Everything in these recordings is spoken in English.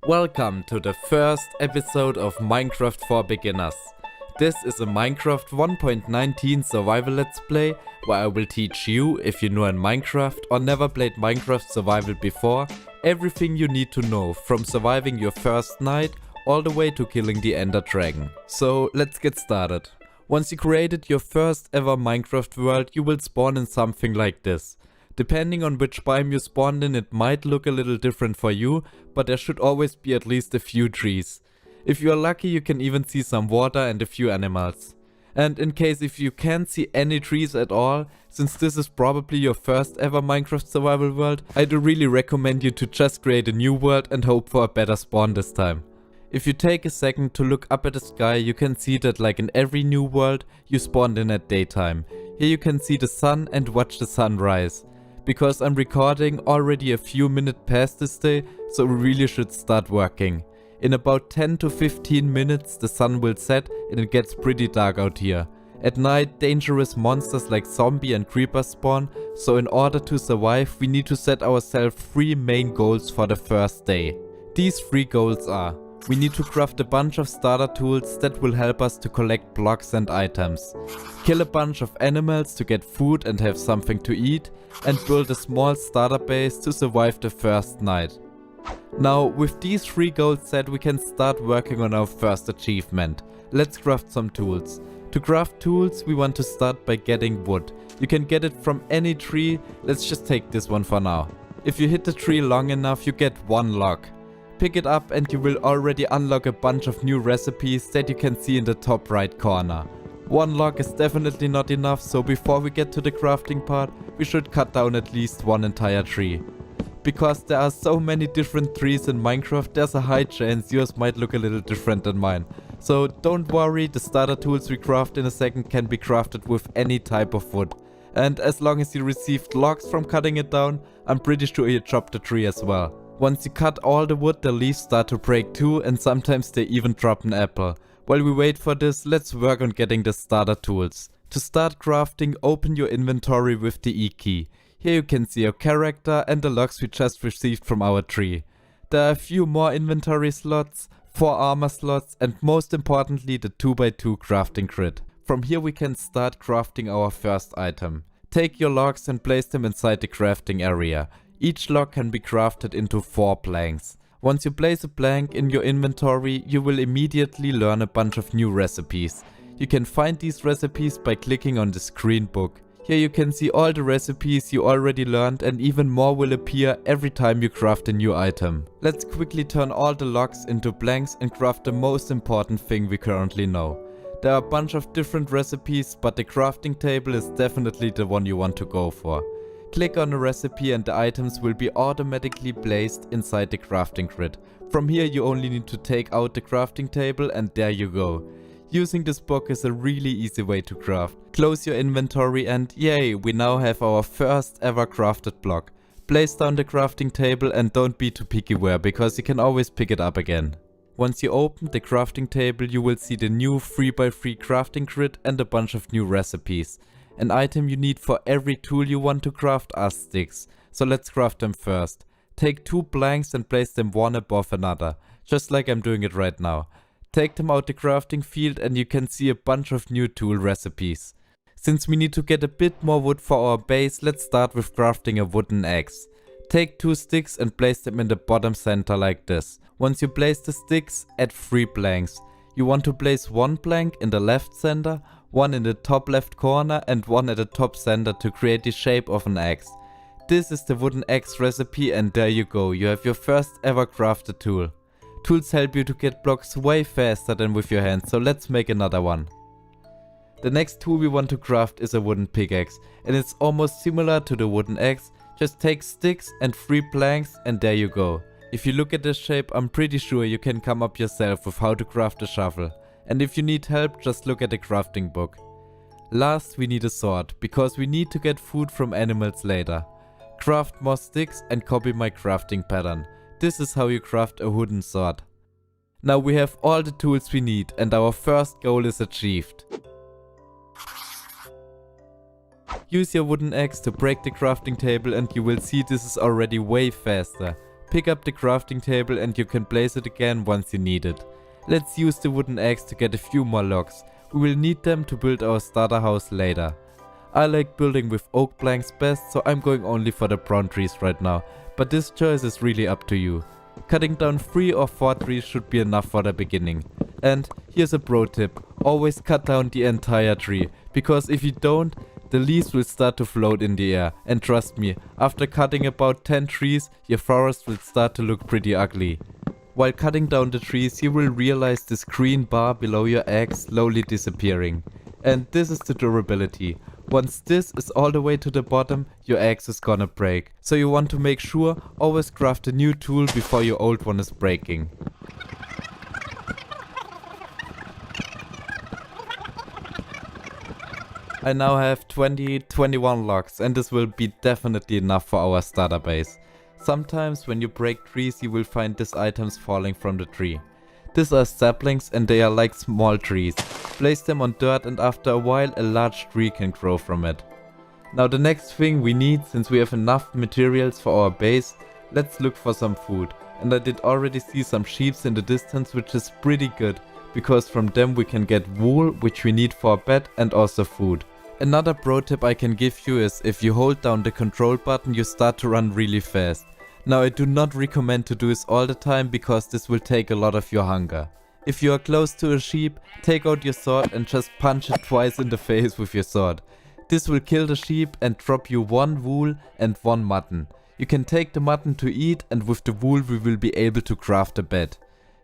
Welcome to the first episode of Minecraft for Beginners. This is a Minecraft 1.19 survival let's play where I will teach you, if you're new in Minecraft or never played Minecraft survival before, everything you need to know from surviving your first night all the way to killing the Ender Dragon. So let's get started. Once you created your first ever Minecraft world, you will spawn in something like this. Depending on which biome you spawned in, it might look a little different for you, but there should always be at least a few trees. If you are lucky, you can even see some water and a few animals. And in case if you can't see any trees at all, since this is probably your first ever Minecraft survival world, I do really recommend you to just create a new world and hope for a better spawn this time. If you take a second to look up at the sky, you can see that like in every new world, you spawned in at daytime. Here you can see the sun and watch the sun rise. Because I'm recording already a few minutes past this day, so we really should start working. In about 10 to 15 minutes the sun will set and it gets pretty dark out here. At night dangerous monsters like zombie and creeper spawn, so in order to survive we need to set ourselves 3 main goals for the first day. These 3 goals are: we need to craft a bunch of starter tools that will help us to collect blocks and items, kill a bunch of animals to get food and have something to eat, and build a small starter base to survive the first night. Now with these 3 goals set, we can start working on our first achievement. Let's craft some tools. To craft tools we want to start by getting wood. You can get it from any tree, let's just take this one for now. If you hit the tree long enough you get 1 log. Pick it up and you will already unlock a bunch of new recipes that you can see in the top right corner. 1 log is definitely not enough, so before we get to the crafting part, we should cut down at least 1 entire tree. Because there are so many different trees in Minecraft, there's a high chance yours might look a little different than mine. So don't worry, the starter tools we craft in a second can be crafted with any type of wood. And as long as you received logs from cutting it down, I'm pretty sure you chopped the tree as well. Once you cut all the wood, the leaves start to break too, and sometimes they even drop an apple. While we wait for this, let's work on getting the starter tools. To start crafting, open your inventory with the E key. Here you can see your character and the logs we just received from our tree. There are a few more inventory slots, 4 armor slots, and most importantly the 2x2 crafting grid. From here we can start crafting our first item. Take your logs and place them inside the crafting area. Each log can be crafted into 4 planks. Once you place a plank in your inventory, you will immediately learn a bunch of new recipes. You can find these recipes by clicking on the screen book. Here you can see all the recipes you already learned, and even more will appear every time you craft a new item. Let's quickly turn all the logs into blanks and craft the most important thing we currently know. There are a bunch of different recipes, but the crafting table is definitely the one you want to go for. Click on a recipe and the items will be automatically placed inside the crafting grid. From here you only need to take out the crafting table and there you go. Using this book is a really easy way to craft. Close your inventory and yay, we now have our first ever crafted block. Place down the crafting table and don't be too picky where, because you can always pick it up again. Once you open the crafting table you will see the new 3x3 crafting grid and a bunch of new recipes. An item you need for every tool you want to craft are sticks, so let's craft them first. Take 2 blanks and place them one above another, just like I'm doing it right now. Take them out the crafting field and you can see a bunch of new tool recipes. Since we need to get a bit more wood for our base, let's start with crafting a wooden axe. Take 2 sticks and place them in the bottom center like this. Once you place the sticks, add 3 planks. You want to place 1 plank in the left center, 1 in the top left corner and 1 at the top center to create the shape of an axe. This is the wooden axe recipe and there you go, you have your first ever crafted tool. Tools help you to get blocks way faster than with your hands, so let's make another one. The next tool we want to craft is a wooden pickaxe, and it's almost similar to the wooden axe, just take sticks and 3 planks and there you go. If you look at this shape, I'm pretty sure you can come up yourself with how to craft a shovel. And if you need help, just look at the crafting book. Last we need a sword, because we need to get food from animals later. Craft more sticks and copy my crafting pattern. This is how you craft a wooden sword. Now we have all the tools we need and our first goal is achieved. Use your wooden axe to break the crafting table and you will see this is already way faster. pick up the crafting table and you can place it again once you need it. Let's use the wooden axe to get a few more logs. We will need them to build our starter house later. I like building with oak planks best, so I'm going only for the brown trees right now, but this choice is really up to you. Cutting down 3 or 4 trees should be enough for the beginning. And here's a pro tip, always cut down the entire tree, because if you don't, the leaves will start to float in the air, and trust me, after cutting about 10 trees, your forest will start to look pretty ugly. While cutting down the trees, you will realize this green bar below your axe slowly disappearing. And this is the durability. Once this is all the way to the bottom, your axe is gonna break. So you want to make sure always craft a new tool before your old one is breaking. I now have 21 logs, and this will be definitely enough for our starter base. Sometimes when you break trees you will find these items falling from the tree. These are saplings and they are like small trees. Place them on dirt and after a while a large tree can grow from it. Now the next thing we need, since we have enough materials for our base, let's look for some food. And I did already see some sheep in the distance, which is pretty good, because from them we can get wool, which we need for a bed, and also food. Another pro tip I can give you is if you hold down the control button you start to run really fast. Now I do not recommend to do this all the time because this will take a lot of your hunger. If you are close to a sheep, take out your sword and just punch it twice in the face with your sword. This will kill the sheep and drop you 1 wool and 1 mutton. You can take the mutton to eat and with the wool we will be able to craft a bed.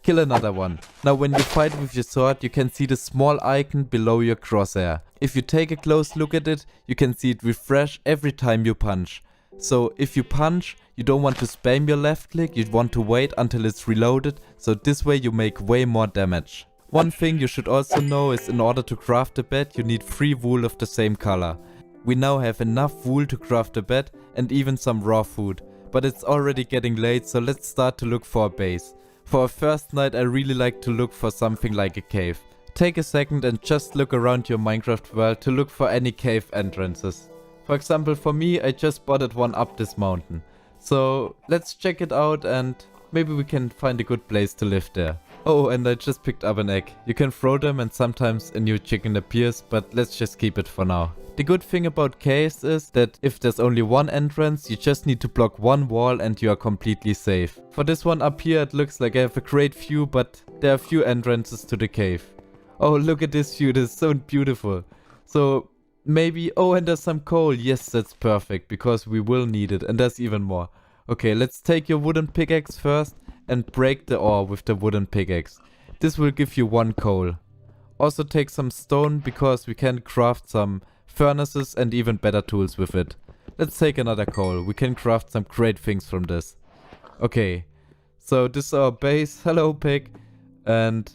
Kill another one. Now when you fight with your sword you can see the small icon below your crosshair. If you take a close look at it, you can see it refresh every time you punch. So if you punch, you don't want to spam your left click, you want to wait until it's reloaded, so this way you make way more damage. One thing you should also know is in order to craft a bed you need 3 wool of the same color. We now have enough wool to craft a bed and even some raw food. But it's already getting late, so let's start to look for a base. For a first night I really like to look for something like a cave. Take a second and just look around your Minecraft world to look for any cave entrances. For example, for me, I just spotted one up this mountain. So let's check it out and maybe we can find a good place to live there. Oh, and I just picked up an egg. You can throw them and sometimes a new chicken appears, but let's just keep it for now. The good thing about caves is that if there's only one entrance, you just need to block one wall and you are completely safe. For this one up here, it looks like I have a great view, but there are a few entrances to the cave. Oh, look at this view, this is so beautiful. So maybe, oh, and there's some coal. Yes, that's perfect, because we will need it, and there's even more. Okay, let's take your wooden pickaxe first and break the ore with the wooden pickaxe. This will give you 1 coal. Also take some stone, because we can craft some furnaces and even better tools with it. Let's take another coal. We can craft some great things from this. Okay, so this is our base. Hello, pig. And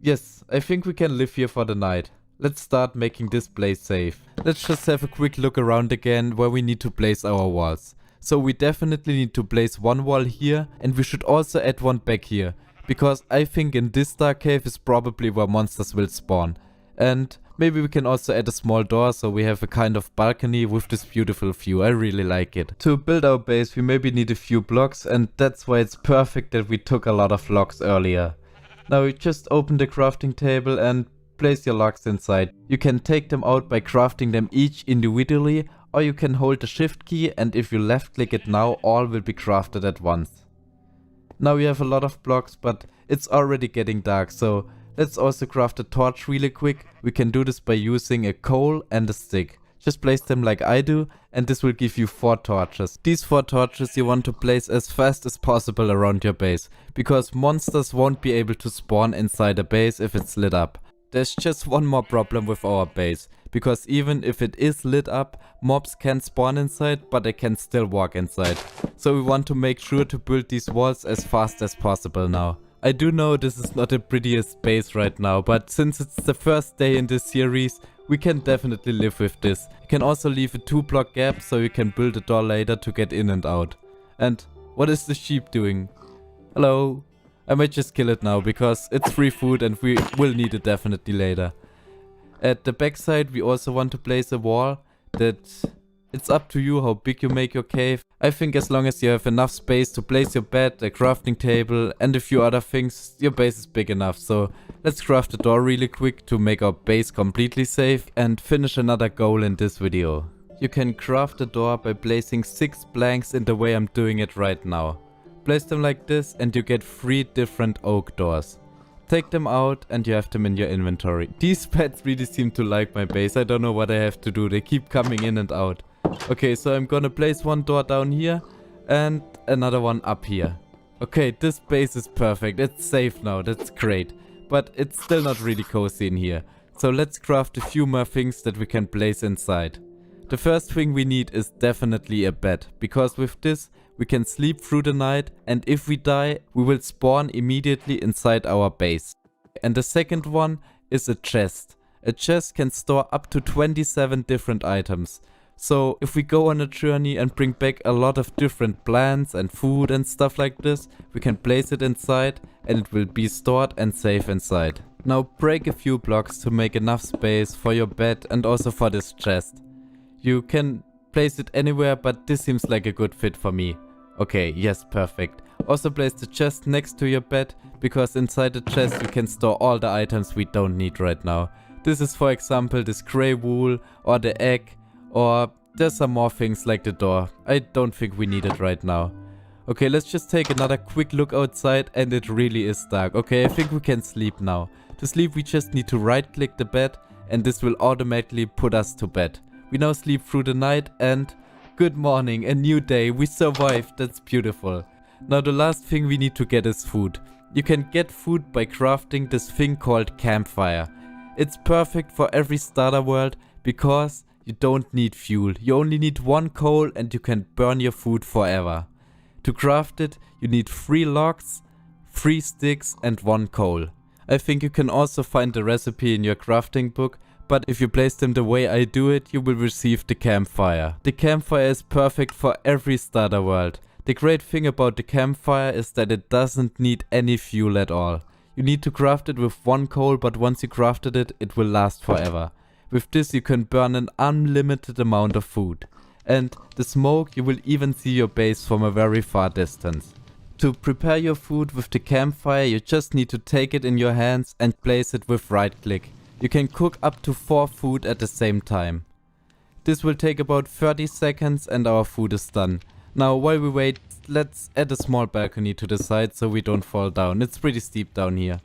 yes, I think we can live here for the night. Let's start making this place safe. Let's just have a quick look around again where we need to place our walls. So we definitely need to place 1 wall here and we should also add 1 back here. Because I think in this dark cave is probably where monsters will spawn. And maybe we can also add a small door so we have a kind of balcony with this beautiful view. I really like it. To build our base we maybe need a few blocks and that's why it's perfect that we took a lot of logs earlier. Now you just open the crafting table and place your logs inside. You can take them out by crafting them each individually, or you can hold the shift key and if you left click it now, all will be crafted at once. Now we have a lot of blocks, but it's already getting dark, so let's also craft a torch really quick. We can do this by using a coal and a stick. Just place them like I do and this will give you 4 torches. These 4 torches you want to place as fast as possible around your base, because monsters won't be able to spawn inside a base if it's lit up. There's just one more problem with our base, because even if it is lit up, mobs can spawn inside but they can still walk inside. So we want to make sure to build these walls as fast as possible now. I do know this is not the prettiest base right now, but since it's the first day in this series, we can definitely live with this. You can also leave a 2-block gap so you can build a door later to get in and out. And what is the sheep doing? Hello? I might just kill it now because it's free food and we will need it definitely later. At the backside we also want to place a wall that it's up to you how big you make your cave. I think as long as you have enough space to place your bed, a crafting table and a few other things, your base is big enough. So let's craft a door really quick to make our base completely safe and finish another goal in this video. You can craft a door by placing 6 planks in the way I'm doing it right now. Place them like this and you get 3 different oak doors. Take them out and you have them in your inventory. These pets really seem to like my base. I don't know what I have to do. They keep coming in and out. Okay, so I'm gonna place one door down here and another one up here. Okay, this base is perfect. It's safe now. That's great. But it's still not really cozy in here. So let's craft a few more things that we can place inside. The first thing we need is definitely a bed, because with this we can sleep through the night, and if we die we will spawn immediately inside our base. And the second one is a chest. A chest can store up to 27 different items. So if we go on a journey and bring back a lot of different plants and food and stuff like this, we can place it inside and it will be stored and safe inside. Now break a few blocks to make enough space for your bed and also for this chest. You can place it anywhere, but this seems like a good fit for me. Okay, yes, perfect. Also place the chest next to your bed, because inside the chest you can store all the items we don't need right now. This is for example this grey wool or the egg, or there's some more things like the door. I don't think we need it right now. Okay, let's just take another quick look outside, and it really is dark. Okay, I think we can sleep now. To sleep we just need to right click the bed and this will automatically put us to bed. We now sleep through the night and good morning, a new day, we survived, that's beautiful. Now the last thing we need to get is food. You can get food by crafting this thing called campfire. It's perfect for every starter world because you don't need fuel. You only need 1 coal and you can burn your food forever. To craft it you need 3 logs, 3 sticks and 1 coal. I think you can also find the recipe in your crafting book, but if you place them the way I do it, you will receive the campfire. The campfire is perfect for every starter world. The great thing about the campfire is that it doesn't need any fuel at all. You need to craft it with 1 coal, but once you crafted it, it will last forever. With this you can burn an unlimited amount of food. And the smoke, you will even see your base from a very far distance. To prepare your food with the campfire, you just need to take it in your hands and place it with right click. You can cook up to 4 food at the same time. This will take about 30 seconds and our food is done. Now while we wait, let's add a small balcony to the side so we don't fall down. It's pretty steep down here.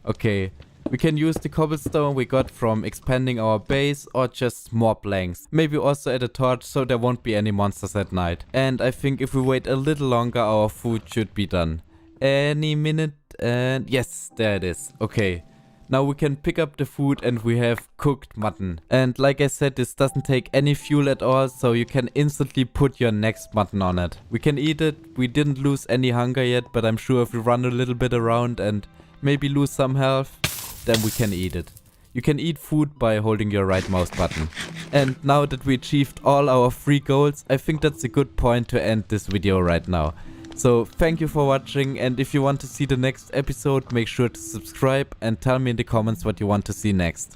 Okay, we can use the cobblestone we got from expanding our base or just more planks. Maybe also add a torch so there won't be any monsters at night. And I think if we wait a little longer our food should be done. Any minute, and yes, there it is. Okay. Now we can pick up the food and we have cooked mutton. And like I said, this doesn't take any fuel at all, so you can instantly put your next mutton on it. We can eat it. We didn't lose any hunger yet, but I'm sure if we run a little bit around and maybe lose some health, then we can eat it. You can eat food by holding your right mouse button. And now that we achieved all our 3 goals, I think that's a good point to end this video right now. So thank you for watching, and if you want to see the next episode, make sure to subscribe and tell me in the comments what you want to see next.